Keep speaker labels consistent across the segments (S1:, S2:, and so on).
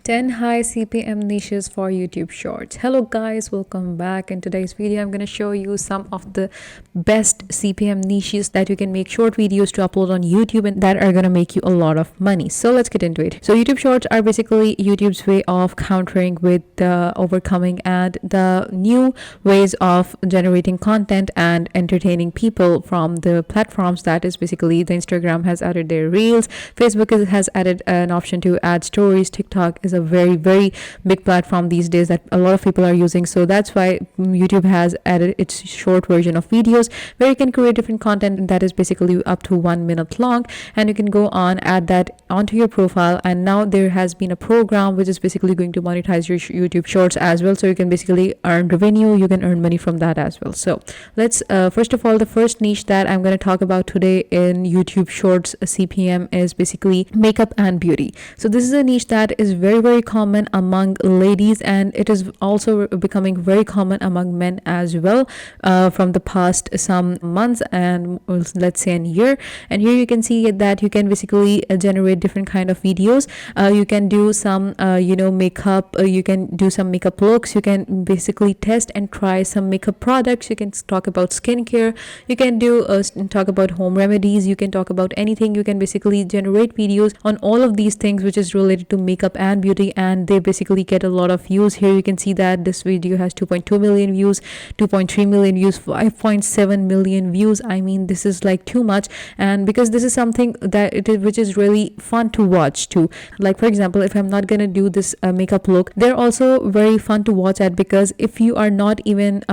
S1: 10 high CPM niches for YouTube Shorts. Hello guys, welcome back. In today's video, I'm going to show you some of the best CPM niches that you can make short videos to upload on YouTube and that are going to make you a lot of money. So let's get into it. So YouTube Shorts are basically YouTube's way of countering with the overcoming and the new ways of generating content and entertaining people from the platforms. That is basically the Instagram has added their reels, Facebook has added an option to add stories, TikTok is a very big platform these days that a lot of people are using. So that's why YouTube has added its short version of videos where you can create different content that is basically up to 1 minute long, and you can go on add that onto your profile. And now there has been a program which is basically going to monetize your YouTube Shorts as well, so you can basically earn revenue, you can earn money from that as well. So let's first of all, the first niche that I'm going to talk about today in YouTube Shorts CPM is basically makeup and beauty. So this is a niche that is very common among ladies, and it is also becoming very common among men as well from the past some months and let's say a year. And here you can see that you can basically generate different kind of videos. You can do some makeup, you can do some makeup looks, you can basically test and try some makeup products, you can talk about skincare, you can do talk about home remedies, you can talk about anything. You can basically generate videos on all of these things which is related to makeup and beauty, and they basically get a lot of views. Here you can see that this video has 2.2 million views, 2.3 million views, 5.7 million views. I mean, this is like too much, and because this is something that which is really fun to watch too. Like for example, if I'm not gonna do this makeup look, they're also very fun to watch at, because if you are not even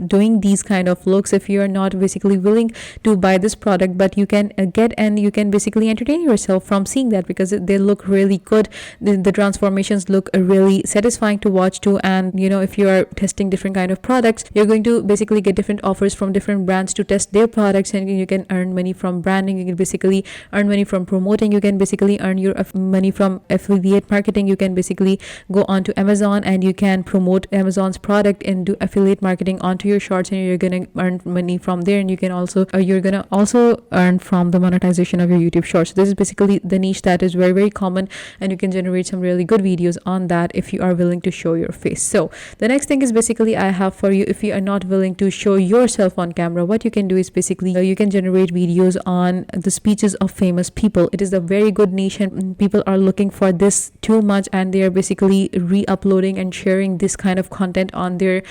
S1: doing these kind of looks, if you are not basically willing to buy this product, but you can get and you can basically entertain yourself from seeing that, because they look really good. The transformations look really satisfying to watch too. And if you are testing different kind of products, you're going to basically get different offers from different brands to test their products, and you can earn money from branding, you can basically earn money from promoting, you can basically earn your money from affiliate marketing. You can basically go onto Amazon and you can promote Amazon's product and do affiliate marketing onto your shorts, and you're gonna earn money from there. And you can also you're gonna also earn from the monetization of your YouTube Shorts. This is basically the niche that is very common, and you can generate some really good videos on that if you are willing to show your face. So the next thing is basically I have for you, if you are not willing to show yourself on camera, what you can do is basically you can generate videos on the speeches of famous people. It is a very good niche, and people are looking for this too much, and they are basically re-uploading and sharing this kind of content on their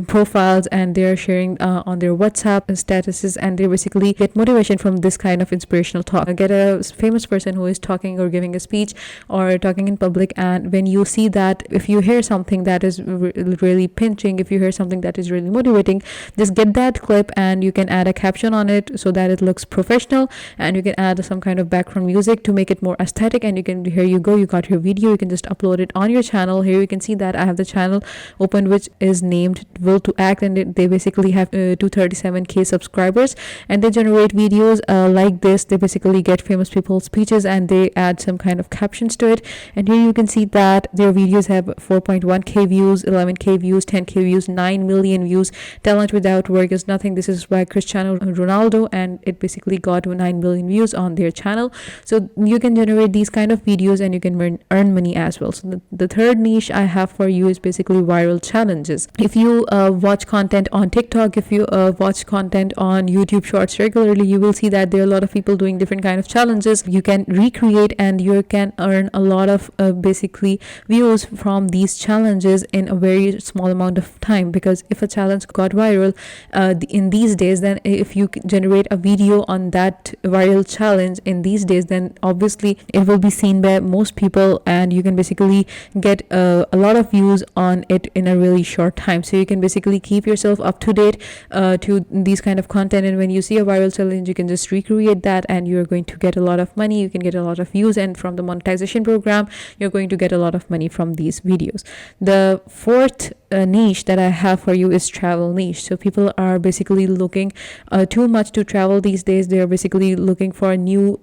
S1: profiles, and they are sharing on their WhatsApp statuses, and they basically get motivation from this kind of inspirational talk. Get a famous person who is talking or giving a speech or talking in public, and when you see that, if you hear something that is really pinching, if you hear something that is really motivating, just get that clip and you can add a caption on it so that it looks professional, and you can add some kind of background music to make it more aesthetic, and you can, here you go, you got your video, you can just upload it on your channel. Here you can see that I have the channel opened which is named Will to Act, and they basically have 237k subscribers, and they generate videos like this. They basically get famous people's speeches and they add some kind of captions to it. And here you can see that their videos have 4.1k views, 11k views, 10k views, 9 million views. Talent without work is nothing. This is by Cristiano Ronaldo, and it basically got 9 million views on their channel. So you can generate these kind of videos and you can earn money as well. So the third niche I have for you is basically viral challenges. If you watch content on TikTok, if you watch content on YouTube Shorts regularly, you will see that there are a lot of people doing different kind of challenges. You can recreate and you can earn a lot of basically views from these challenges in a very small amount of time, because if a challenge got viral in these days, then if you generate a video on that viral challenge in these days, then obviously it will be seen by most people, and you can basically get a lot of views on it in a really short time. So you can basically keep yourself up to date to these kind of content, and when you see a viral challenge, you can just recreate that and you're going to get a lot of money, you can get a lot of views, and from the monetization program you're going to get a lot of money from these videos. The fourth niche that I have for you is travel niche. So people are basically looking too much to travel these days. They are basically looking for new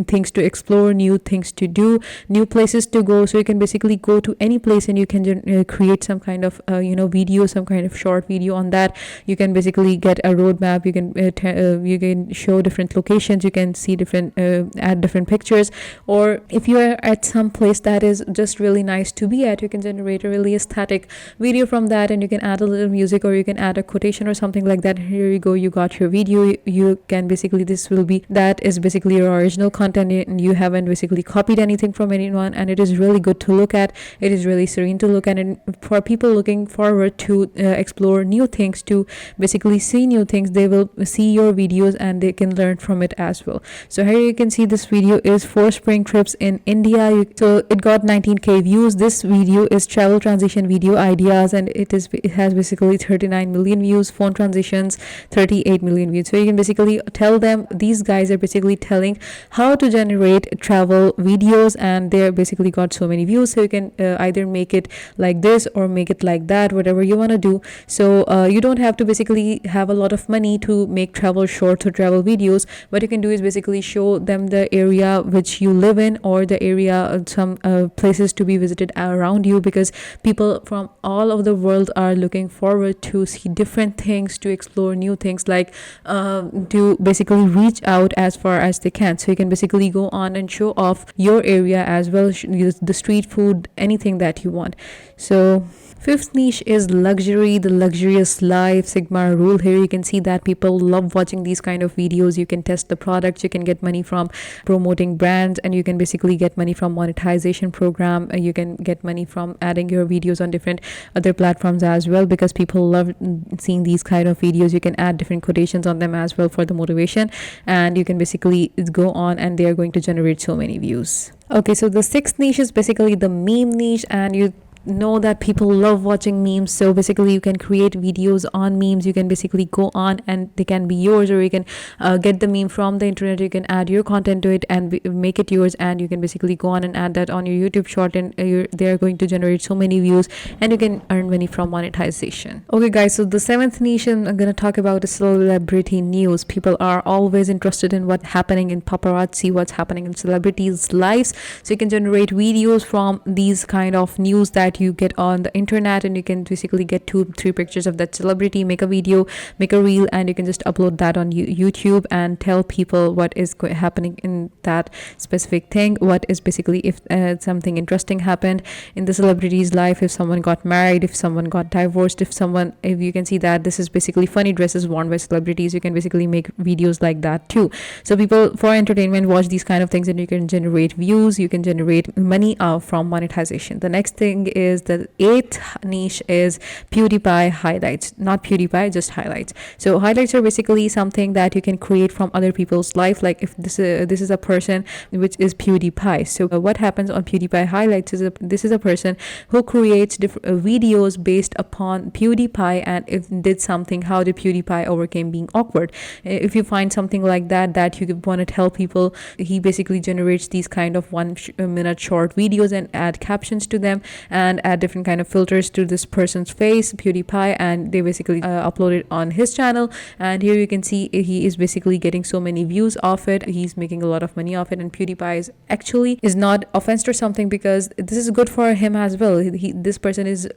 S1: things to explore, new things to do, new places to go. So you can basically go to any place and you can create some kind of video, some kind of short video on that. You can basically get a roadmap, you can show different locations, you can see different add different pictures. Or if you are at some place that is just really nice to be at. You can generate a really aesthetic video from that, and you can add a little music, or you can add a quotation or something like that. Here you go, you got your video. You can basically, this will be, that is basically your original content, and you haven't basically copied anything from anyone, and it is really good to look at. It is really serene to look at, and for people looking forward to explore new things, to basically see new things, they will see your videos and they can learn from it as well. So here you can see this video is 4 spring trips in India. So it got 19k views. This video is travel transition video ideas, and it has basically 39 million views. Phone transitions, 38 million views. So you can basically tell them, these guys are basically telling how to generate travel videos, and they basically got so many views. So you can either make it like this or make it like that, whatever you want to do. So you don't have to basically have a lot of money to make travel shorts or travel videos. What you can do is basically show them the area which you live in, or the area, some places to be visited around you, because people from all over the world are looking forward to see different things, to explore new things, like to basically reach out as far as they can. So you can basically go on and show off your area as well, the street food, anything that you want. So fifth niche is luxury, the luxurious life, Sigma rule. Here you can see that people love watching these kind of videos. You can test the products, you can get money from promoting brands, and you can basically get money from monetization program. You can get money from adding your videos on different other platforms as well, because people love seeing these kind of videos. You can add different quotations on them as well for the motivation, and you can basically go on and they are going to generate so many views. Okay, so the sixth niche is basically the meme niche, and you know that people love watching memes. So basically you can create videos on memes. You can basically go on and they can be yours, or you can get the meme from the internet. You can add your content to it and make it yours, and you can basically go on and add that on your YouTube short, and they're going to generate so many views, and you can earn money from monetization. Okay guys, so the seventh niche I'm going to talk about is celebrity news. People are always interested in what's happening in paparazzi, what's happening in celebrities' lives. So you can generate videos from these kind of news that you get on the internet, and you can basically get 2-3 pictures of that celebrity, make a video, make a reel, and you can just upload that on YouTube and tell people what is happening in that specific thing. What is basically, if something interesting happened in the celebrity's life, if someone got married, if someone got divorced, if you can see that this is basically funny dresses worn by celebrities. You can basically make videos like that too. So people for entertainment watch these kind of things, and you can generate views, you can generate money from monetization. The next thing is the eighth niche is PewDiePie highlights. Not PewDiePie, just highlights. So highlights are basically something that you can create from other people's life. Like if this is a person which is PewDiePie. So what happens on PewDiePie highlights is this is a person who creates videos based upon PewDiePie, and if did something, how did PewDiePie overcame being awkward. If you find something like that you want to tell people, he basically generates these kind of 1-minute short videos and add captions to them, and add different kind of filters to this person's face, PewDiePie, and they basically upload it on his channel. And here you can see he is basically getting so many views off it. He's making a lot of money off it, and PewDiePie is not offensed or something, because this is good for him as well. This person is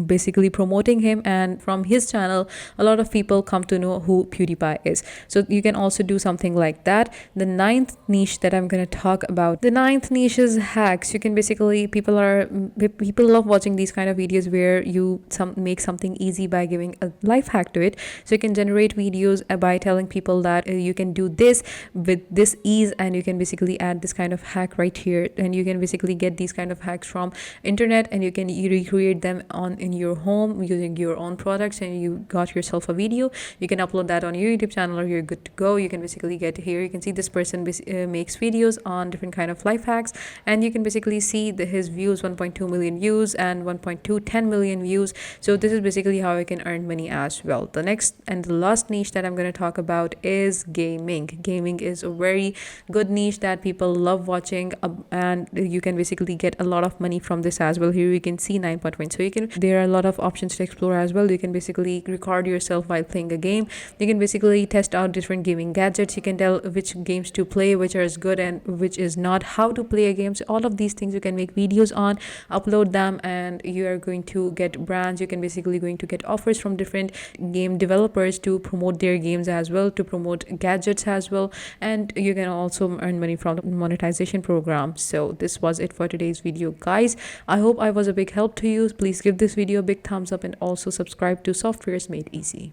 S1: basically promoting him, and from his channel a lot of people come to know who PewDiePie is. So you can also do something like that. The ninth niche that I'm going to talk about, the ninth niche is hacks. You can basically, people love watching these kind of videos where you make something easy by giving a life hack to it. So you can generate videos by telling people that you can do this with this ease, and you can basically add this kind of hack right here, and you can basically get these kind of hacks from internet, and you can recreate them in your home using your own products, and you got yourself a video. You can upload that on your YouTube channel, or you're good to go. You can basically get here, you can see this person makes videos on different kind of life hacks, and you can basically see his views, 1.2 million views and 1.210 million views. So this is basically how I can earn money as well. The next and the last niche that I'm going to talk about is gaming. Gaming is a very good niche that people love watching, and you can basically get a lot of money from this as well. Here you can see 9.1. So there are a lot of options to explore as well. You can basically record yourself while playing a game. You can basically test out different gaming gadgets. You can tell which games to play, which are good and which is not, how to play a game. So all of these things you can make videos on, upload them, and you are going to get brands. You can basically going to get offers from different game developers to promote their games as well, to promote gadgets as well, and you can also earn money from the monetization program. So this was it for today's video, guys. I hope I was a big help to you. Please give this video a big thumbs up and also subscribe to Softwares Made Easy.